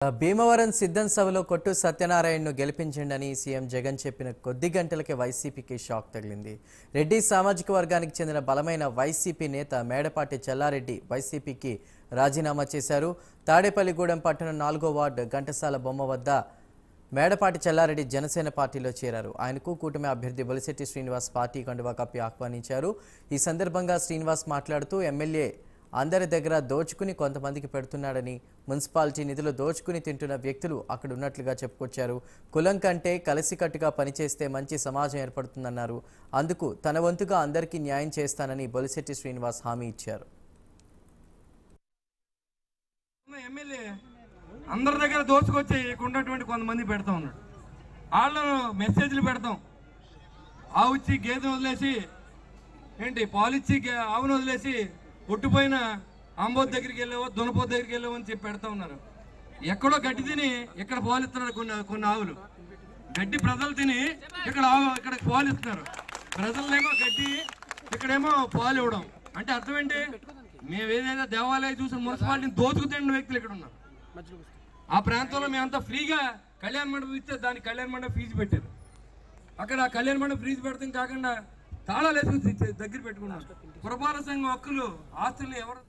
భీమవరం సిద్ధం సభలో కొట్టు సత్యనారాయణను గెలిపించండి సీఎం జగన్ చెప్పిన కొద్ది గంటలకే వైసీపీకి షాక్ తగిలింది. రెడ్డి సామాజిక వర్గానికి చెందిన బలమైన వైసీపీ నేత మేడపాటి చెల్లారెడ్డి వైసీపీకి రాజీనామా చేశారు. తాడేపల్లిగూడెం పట్టణం 4వ వార్డు ఘంటసాల బొమ్మ వద్ద మేడపాటి చెల్లారెడ్డి జనసేన పార్టీలో చేరారు. ఆయనకు కూటమి అభ్యర్థి బొలిశెట్టి శ్రీనివాస్ పార్టీ కండువా కప్పి ఆహ్వానించారు. ఈ సందర్భంగా శ్రీనివాస్ మాట్లాడుతూ ఎమ్మెల్యే అందరి దగ్గర దోచుకుని కొంతమందికి పెడుతున్నాడని, మున్సిపాలిటీ నిధులు దోచుకుని తింటున్న వ్యక్తులు అక్కడ ఉన్నట్లుగా చెప్పుకొచ్చారు. కులం కంటే కలిసికట్టుగా పనిచేస్తే మంచి సమాజం ఏర్పడుతుందన్నారు. అందుకు తన వంతుగా అందరికీ న్యాయం చేస్తానని బొలిశెట్టి శ్రీనివాస్ హామీ ఇచ్చారు. ఎమ్మెల్యే అందరి దగ్గర దోచుకొచ్చి ఉన్నటువంటి కొంతమంది పెడతా ఉన్నాడు. వాళ్ళను మెసేజ్లు పెడతాం. ఆవు ఇచ్చి గేదెను వదిలేసి పాలిచ్చి ఆవును వదిలేసి ఒట్టుపోయిన ఆంబోత్ దగ్గరికి వెళ్ళావో దునపోత్ దగ్గరికి వెళ్ళావో అని చెప్పి పెడతా ఉన్నారు. ఎక్కడో గడ్డి తిని ఇక్కడ పాలిస్తున్నారు. కొన్ని ఆవులు గడ్డి ప్రజలు తిని ఇక్కడ పాలిస్తున్నారు. ప్రజలనేమో గడ్డి, ఇక్కడేమో పాలు ఇవ్వడం. అంటే అర్థం ఏంటి? మేము ఏదైతే దేవాలయం చూసిన మున్సిపాలిటీని దోచుకు తిన్న వ్యక్తులు ఇక్కడ ఉన్నారు. ఆ ప్రాంతంలో మేమంతా ఫ్రీగా కళ్యాణ మండపం ఇస్తే దానికి కళ్యాణ మండపం ఫీజు పెట్టారు. అక్కడ ఆ కళ్యాణ మండపం ఫీజు పెడతాం కాకుండా తాళాలు వేసుకుని దగ్గర పెట్టుకున్నారు. పురపాలక సంఘం హక్కులు ఆస్తుల్ని ఎవరు